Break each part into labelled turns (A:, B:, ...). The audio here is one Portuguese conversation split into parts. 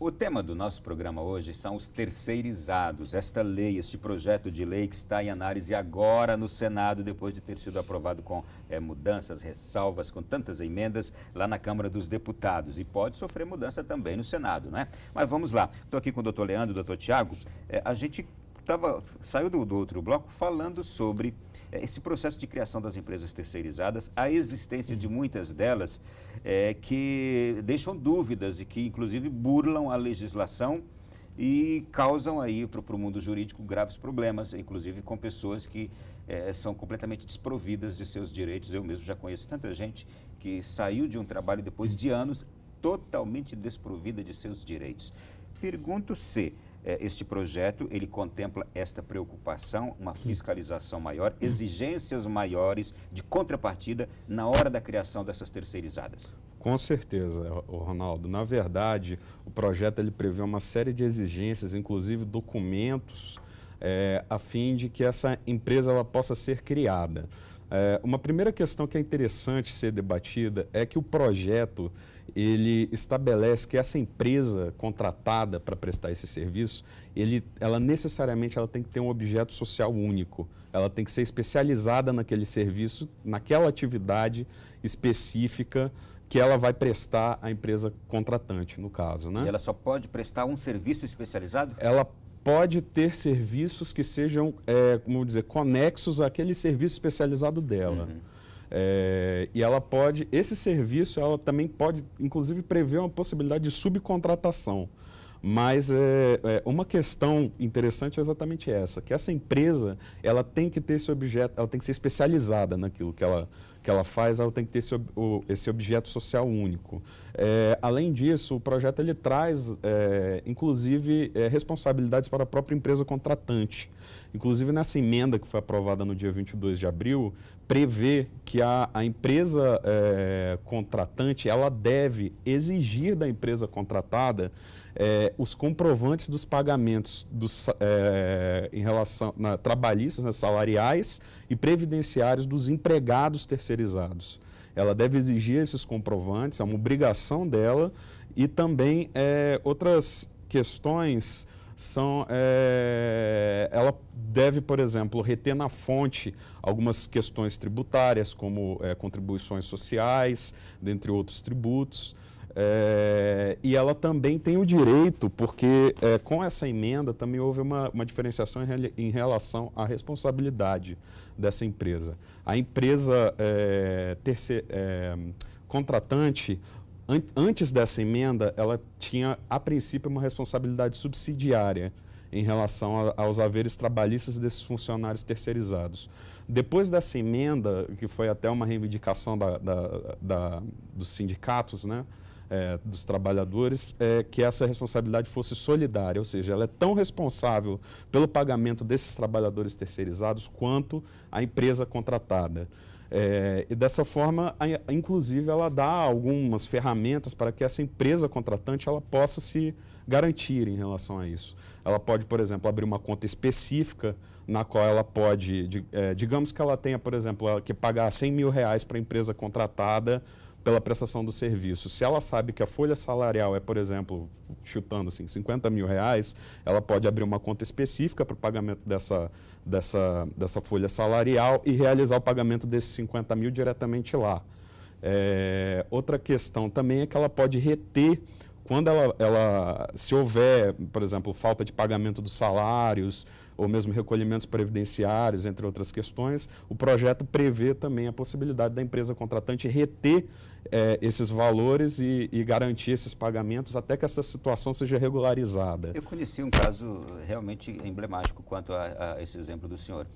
A: O tema do nosso programa hoje são os terceirizados. Esta lei, este projeto de lei que está em análise agora no Senado, depois de ter sido aprovado com mudanças, ressalvas, com tantas emendas lá na Câmara dos Deputados. E pode sofrer mudança também no Senado, né? Mas vamos lá. Estou aqui com o doutor Leandro, doutor Tiago. A gente saiu do outro bloco falando sobre esse processo de criação das empresas terceirizadas, a existência de muitas delas que deixam dúvidas e que inclusive burlam a legislação e causam aí para o mundo jurídico graves problemas, inclusive com pessoas que são completamente desprovidas de seus direitos. Eu mesmo já conheço tanta gente que saiu de um trabalho depois de anos totalmente desprovida de seus direitos. Pergunto se este projeto, ele contempla esta preocupação, uma fiscalização maior, exigências maiores de contrapartida na hora da criação dessas terceirizadas.
B: Com certeza, Ronaldo. Na verdade, o projeto ele prevê uma série de exigências, inclusive documentos, a fim de que essa empresa ela possa ser criada. Uma primeira questão que é interessante ser debatida é que o projeto ele estabelece que essa empresa contratada para prestar esse serviço, ela necessariamente tem que ter um objeto social único. Ela tem que ser especializada naquele serviço, naquela atividade específica que ela vai prestar à empresa contratante, no caso, né?
A: E ela só pode prestar um serviço especializado?
B: Ela pode ter serviços que sejam, como dizer, conexos àquele serviço especializado dela. E ela pode, esse serviço, ela também pode, inclusive, prever uma possibilidade de subcontratação. Mas uma questão interessante é exatamente essa, que essa empresa, ela tem que ter esse objeto, ela tem que ser especializada naquilo que ela faz, ela tem que ter esse objeto social único. Além disso, o projeto ele traz, inclusive, responsabilidades para a própria empresa contratante. Inclusive, nessa emenda que foi aprovada no dia 22 de abril, prevê que a empresa contratante ela deve exigir da empresa contratada os comprovantes dos pagamentos em relação trabalhistas, salariais e previdenciários dos empregados terceirizados. Ela deve exigir esses comprovantes, é uma obrigação dela, e também outras questões são, ela deve, por exemplo, reter na fonte algumas questões tributárias, como contribuições sociais, dentre outros tributos. E ela também tem o direito, porque com essa emenda também houve uma diferenciação em relação à responsabilidade dessa empresa. A empresa contratante, antes dessa emenda, ela tinha, a princípio, uma responsabilidade subsidiária em relação aos haveres trabalhistas desses funcionários terceirizados. Depois dessa emenda, que foi até uma reivindicação dos sindicatos, né, dos trabalhadores, que essa responsabilidade fosse solidária, ou seja, ela é tão responsável pelo pagamento desses trabalhadores terceirizados quanto a empresa contratada. E dessa forma, inclusive, ela dá algumas ferramentas para que essa empresa contratante ela possa se garantir em relação a isso. Ela pode, por exemplo, abrir uma conta específica na qual ela pode, digamos que ela tenha, por exemplo, que pagar R$100 mil para a empresa contratada pela prestação do serviço. Se ela sabe que a folha salarial é, por exemplo, chutando assim, R$50 mil, ela pode abrir uma conta específica para o pagamento dessa folha salarial e realizar o pagamento desses 50 mil diretamente lá. Outra questão também é que ela pode reter, quando se houver, por exemplo, falta de pagamento dos salários ou mesmo recolhimentos previdenciários, entre outras questões, o projeto prevê também a possibilidade da empresa contratante reter esses valores e garantir esses pagamentos até que essa situação seja regularizada.
A: Eu conheci um caso realmente emblemático quanto a esse exemplo do senhor,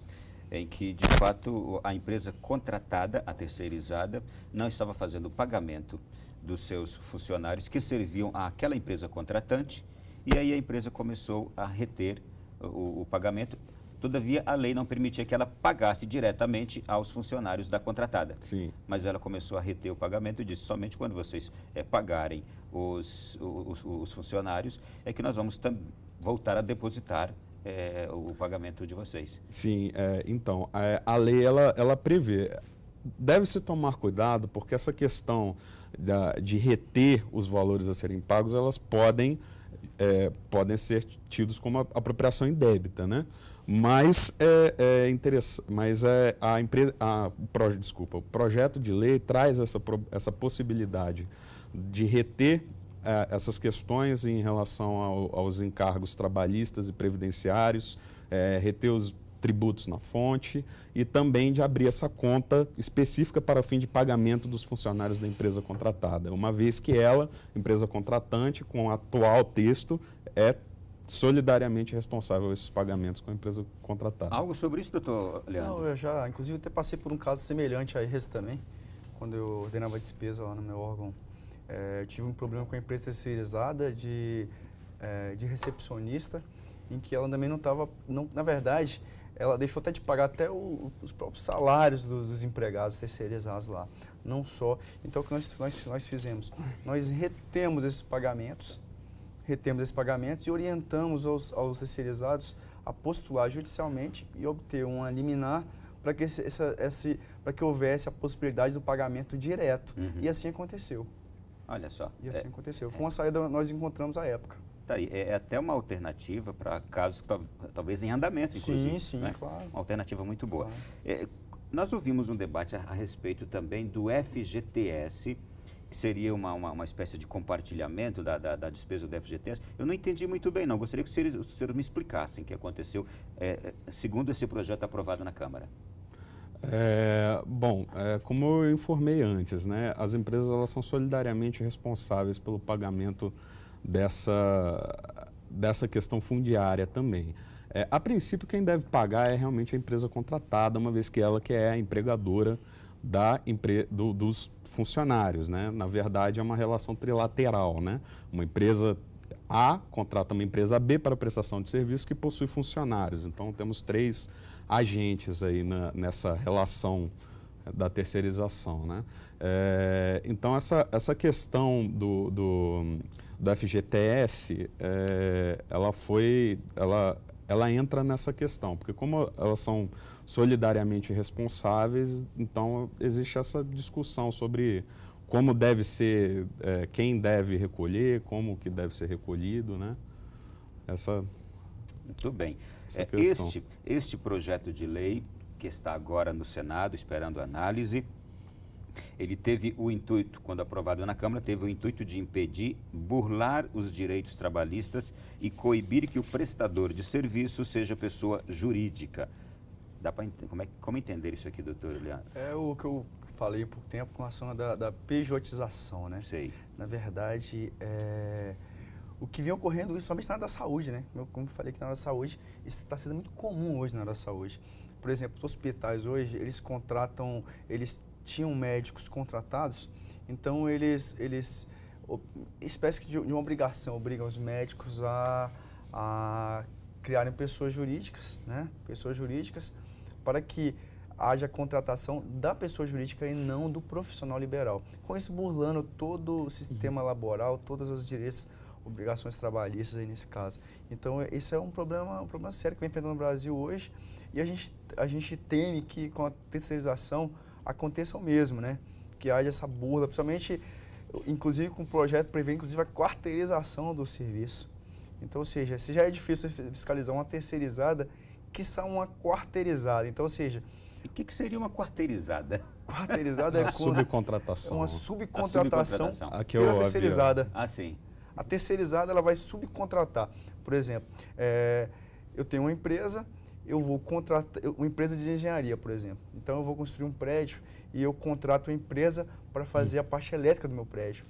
A: em que, de fato, a empresa contratada, a terceirizada, não estava fazendo o pagamento dos seus funcionários que serviam àquela empresa contratante, e aí a empresa começou a reter o pagamento. Todavia, a lei não permitia que ela pagasse diretamente aos funcionários da contratada.
B: Sim.
A: Mas ela começou a reter o pagamento e disse, somente quando vocês pagarem os funcionários é que nós vamos voltar a depositar o pagamento de vocês.
B: Sim, então, a lei ela prevê. Deve-se tomar cuidado, porque essa questão de reter os valores a serem pagos, elas podem podem ser tidos como apropriação indébita, né? Mas o projeto de lei traz essa possibilidade de reter essas questões em relação aos encargos trabalhistas e previdenciários, reter os tributos na fonte e também de abrir essa conta específica para o fim de pagamento dos funcionários da empresa contratada, uma vez que ela, empresa contratante, com o atual texto, é solidariamente responsável por esses pagamentos com a empresa contratada.
A: Algo sobre isso, doutor Leandro?
C: Não, eu já, inclusive, até passei por um caso semelhante a esse também, quando eu ordenava despesa lá no meu órgão. Eu tive um problema com a empresa terceirizada de recepcionista, em que ela também não estava, na verdade, ela deixou até de pagar até os próprios salários dos empregados terceirizados lá, não só. Então, o que nós fizemos? Nós retemos esses pagamentos e orientamos aos terceirizados a postular judicialmente e obter uma liminar para que houvesse a possibilidade do pagamento direto. E assim aconteceu.
A: Olha só.
C: E assim aconteceu. Foi uma saída que nós encontramos à época.
A: Tá aí. É até uma alternativa para casos que talvez em andamento, inclusive.
C: Sim,
A: né?
C: Claro.
A: Uma alternativa muito boa.
C: Claro.
A: Nós ouvimos um debate a respeito também do FGTS, que seria uma espécie de compartilhamento da despesa do FGTS. Eu não entendi muito bem, não. Gostaria que os senhores me explicassem o que aconteceu segundo esse projeto aprovado na Câmara.
B: Como eu informei antes, né, as empresas elas são solidariamente responsáveis pelo pagamento dessa questão fundiária também. A princípio, quem deve pagar é realmente a empresa contratada, uma vez que ela que é a empregadora dos funcionários, né? Na verdade, é uma relação trilateral, né? Uma empresa A contrata uma empresa B para prestação de serviço que possui funcionários. Então, temos 3 agentes aí nessa relação da terceirização, né? Então, essa questão do FGTS, ela entra nessa questão, porque como elas são solidariamente responsáveis, então existe essa discussão sobre como deve ser, quem deve recolher, como que deve ser recolhido, né?
A: Muito bem.
B: questão.
A: Este projeto de lei, que está agora no Senado, esperando análise, ele teve o intuito, quando aprovado na Câmara, teve o intuito de impedir, burlar os direitos trabalhistas e coibir que o prestador de serviço seja pessoa jurídica. Dá para como entender isso aqui, doutor Leandro?
C: É o que eu falei por tempo com relação da pejotização, né?
A: Sei.
C: Na verdade, o que vem ocorrendo, somente na área da saúde, né? Como eu falei aqui na área da saúde, isso está sendo muito comum hoje na área da saúde. Por exemplo, os hospitais hoje, eles tinham médicos contratados, então espécie de uma obrigação, obrigam os médicos a criarem pessoas jurídicas, né? Pessoas jurídicas, para que haja contratação da pessoa jurídica e não do profissional liberal. Com isso, burlando todo o sistema laboral, todas as direitos, obrigações trabalhistas aí nesse caso. Então, esse é um problema sério que vem enfrentando no Brasil hoje, e a gente teme que com a terceirização aconteça o mesmo, né? Que haja essa burla, principalmente, inclusive com o projeto prevê inclusive a quarteirização do serviço. Então, ou seja, se já é difícil fiscalizar uma terceirizada, que são uma quarteirizada. Então, ou seja...
A: E o que seria uma quarteirizada?
C: Quarteirizada é
B: subcontratação.
C: uma subcontratação
B: Aqui
C: pela terceirizada.
A: Ah, sim.
C: A terceirizada ela vai subcontratar. Por exemplo, eu tenho uma empresa, eu vou contratar uma empresa de engenharia, por exemplo. Então, eu vou construir um prédio e eu contrato uma empresa para fazer a parte elétrica do meu prédio.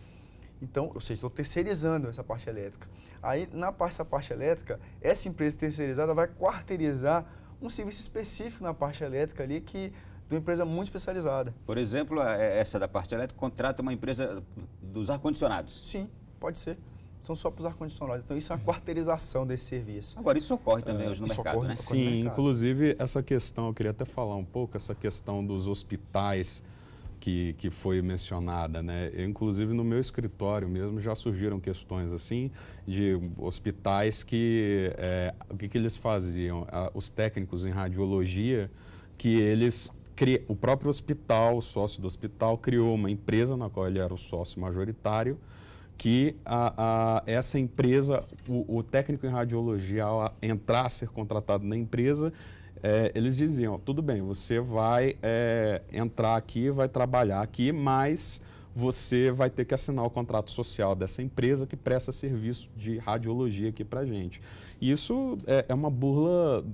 C: Então, ou seja, estou terceirizando essa parte elétrica. Aí, essa parte elétrica, essa empresa terceirizada vai quarteirizar um serviço específico na parte elétrica ali, de uma empresa muito especializada.
A: Por exemplo, essa da parte elétrica contrata uma empresa dos ar-condicionados.
C: Sim, pode ser. São só para os ar-condicionados. Então, isso é uma quarteirização desse serviço.
A: Agora, isso ocorre também hoje no mercado, né?
B: Sim, inclusive essa questão, eu queria até falar um pouco, essa questão dos hospitais que foi mencionada, né? Eu, inclusive, no meu escritório mesmo já surgiram questões assim de hospitais que, o que eles faziam? Os técnicos em radiologia, que o próprio hospital, o sócio do hospital, criou uma empresa na qual ele era o sócio majoritário, que essa empresa, o técnico em radiologia, ao entrar a ser contratado na empresa, eles diziam, tudo bem, você vai entrar aqui, vai trabalhar aqui, mas você vai ter que assinar o contrato social dessa empresa que presta serviço de radiologia aqui para a gente. E isso é uma burla,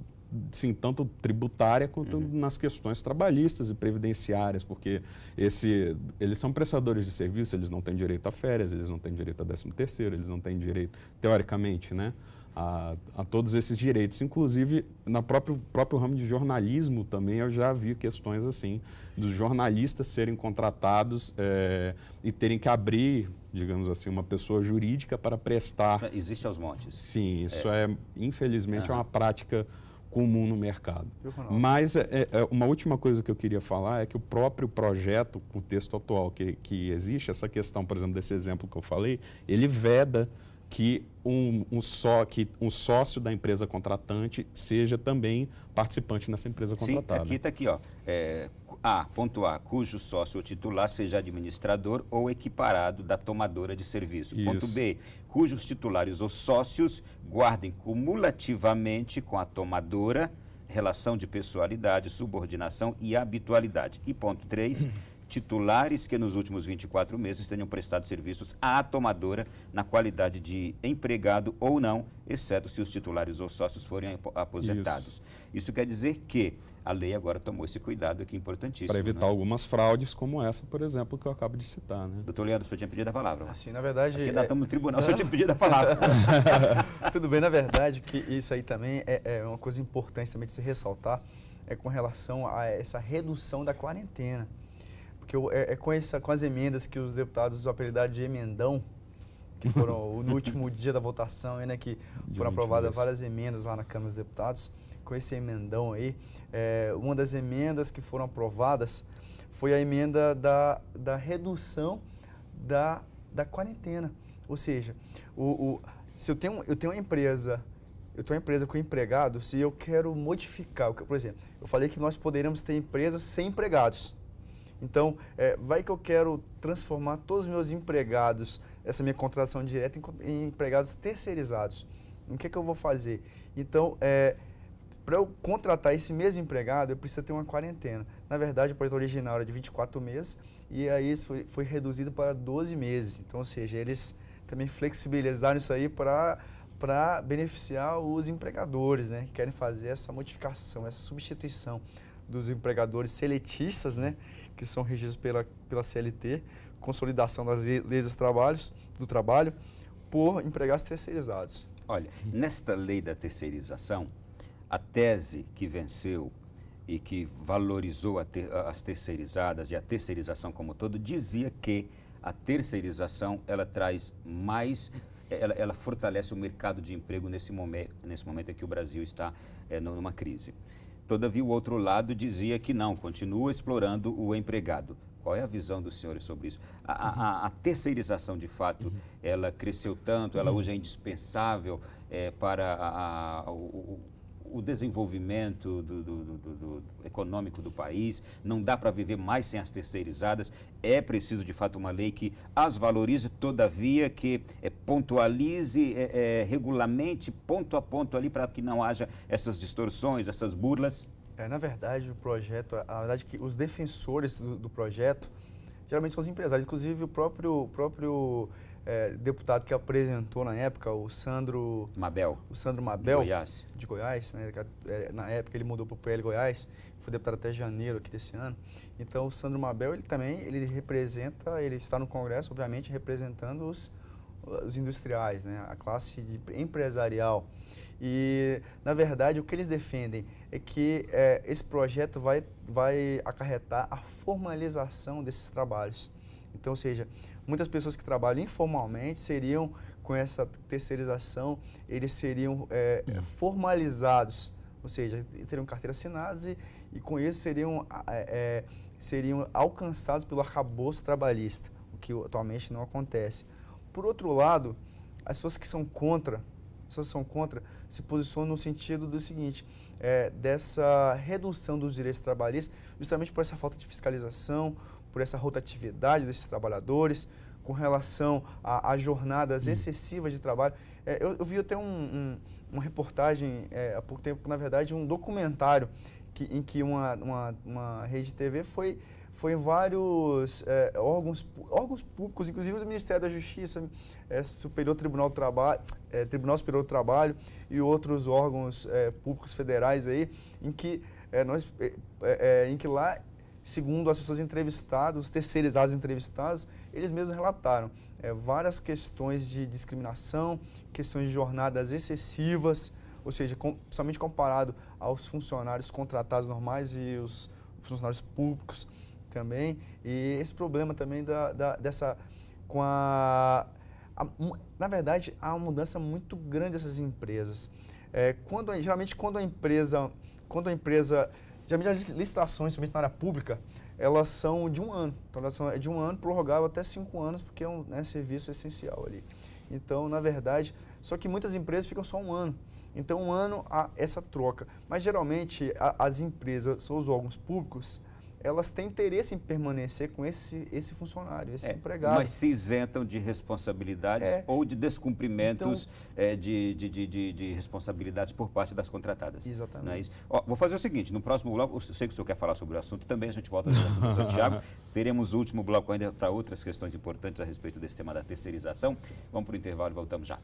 B: sim, tanto tributária quanto nas questões trabalhistas e previdenciárias, porque eles são prestadores de serviço, eles não têm direito a férias, eles não têm direito a 13º, eles não têm direito, teoricamente, né, a todos esses direitos. Inclusive, no próprio ramo de jornalismo também eu já vi questões assim, dos jornalistas serem contratados e terem que abrir, digamos assim, uma pessoa jurídica para prestar...
A: Existe aos montes.
B: Sim, isso infelizmente, é uma prática comum no mercado. Mas uma última coisa que eu queria falar é que o próprio projeto, o texto atual que existe, essa questão, por exemplo, desse exemplo que eu falei, ele veda que um sócio da empresa contratante seja também participante nessa empresa contratada.
A: Sim, está aqui, ó. Ponto A, cujo sócio ou titular seja administrador ou equiparado da tomadora de serviço.
B: Isso.
A: Ponto B, cujos titulares ou sócios guardem cumulativamente com a tomadora relação de pessoalidade, subordinação e habitualidade. E ponto 3, titulares que nos últimos 24 meses tenham prestado serviços à tomadora na qualidade de empregado ou não, exceto se os titulares ou sócios forem aposentados. Isso quer dizer que a lei agora tomou esse cuidado aqui importantíssimo.
B: Para evitar algumas fraudes como essa, por exemplo, que eu acabo de citar. Né?
A: Doutor Leandro, o senhor tinha pedido a palavra.
C: Assim, na verdade...
A: Aqui nós estamos no tribunal, o senhor tinha pedido a palavra.
C: Tudo bem, na verdade, que isso aí também é uma coisa importante também de se ressaltar, com relação a essa redução da quarentena. Porque com as emendas que os deputados apelidaram de emendão, que foram no último dia da votação, né, que foram aprovadas várias emendas lá na Câmara dos Deputados, com esse emendão aí, uma das emendas que foram aprovadas foi a emenda da redução da quarentena. Ou seja, se eu tenho uma empresa, com empregado, se eu quero modificar, por exemplo, eu falei que nós poderíamos ter empresas sem empregados. Então, vai que eu quero transformar todos os meus empregados, essa minha contratação direta, em empregados terceirizados. O que eu vou fazer? Então, para eu contratar esse mesmo empregado, eu preciso ter uma quarentena. Na verdade, o projeto original era de 24 meses e aí isso foi reduzido para 12 meses. Então, ou seja, eles também flexibilizaram isso aí para beneficiar os empregadores, né, que querem fazer essa modificação, essa substituição dos empregadores seletistas, né, que são regidos pela CLT, consolidação das leis do trabalho, por empregados terceirizados.
A: Olha, nesta lei da terceirização, a tese que venceu e que valorizou as terceirizadas e a terceirização como todo, dizia que a terceirização, ela traz mais, ela fortalece o mercado de emprego nesse momento em que o Brasil está numa crise. Todavia, o outro lado dizia que não, continua explorando o empregado. Qual é a visão dos senhores sobre isso? A terceirização, de fato, ela cresceu tanto, ela hoje é indispensável para o desenvolvimento do econômico do país, não dá para viver mais sem as terceirizadas, é preciso, de fato, uma lei que as valorize, todavia, que pontualize, regulamente, ponto a ponto ali, para que não haja essas distorções, essas burlas.
C: Na verdade, o projeto, a verdade é que os defensores do projeto, geralmente são os empresários, inclusive o próprio deputado que apresentou na época, o Sandro Mabel, de Goiás, né? Na época ele mudou para o PL Goiás, foi deputado até janeiro aqui desse ano. Então o Sandro Mabel, ele está no Congresso, obviamente, representando os industriais, né? A classe empresarial. E, na verdade, o que eles defendem é que esse projeto vai acarretar a formalização desses trabalhos. Então, ou seja, muitas pessoas que trabalham informalmente seriam, com essa terceirização, eles seriam formalizados, ou seja, teriam carteiras assinadas e com isso seriam alcançados pelo arcabouço trabalhista, o que atualmente não acontece. Por outro lado, as pessoas que são contra, se posicionam no sentido do seguinte, dessa redução dos direitos trabalhistas, justamente por essa falta de fiscalização, por essa rotatividade desses trabalhadores, com relação a jornadas excessivas de trabalho. Eu vi até uma reportagem há pouco tempo, na verdade, um documentário em que uma rede de TV foi em vários órgãos públicos, inclusive o Ministério da Justiça, Superior Tribunal do Trabalho, Tribunal Superior do Trabalho e outros órgãos públicos federais aí, em que lá, segundo as pessoas entrevistadas, os terceirizados entrevistados, eles mesmos relataram várias questões de discriminação, questões de jornadas excessivas, ou seja, principalmente comparado aos funcionários contratados normais e os funcionários públicos também. E esse problema também na verdade, há uma mudança muito grande dessas empresas. Geralmente, geralmente as licitações, principalmente na área pública, elas são de 1 ano. Então, elas são de 1 ano, prorrogável até 5 anos, porque é um serviço essencial ali. Então, na verdade, só que muitas empresas ficam só 1 ano. Então, 1 ano há essa troca. Mas, geralmente, as empresas, ou os órgãos públicos, elas têm interesse em permanecer com esse funcionário, esse empregado.
A: Mas se isentam de responsabilidades ou de descumprimentos de responsabilidades por parte das contratadas.
C: Exatamente.
A: Não é isso? Vou fazer o seguinte, no próximo bloco, eu sei que o senhor quer falar sobre o assunto também, a gente volta ao assunto do Tiago. Teremos o último bloco ainda para outras questões importantes a respeito desse tema da terceirização. Vamos para o intervalo e voltamos já.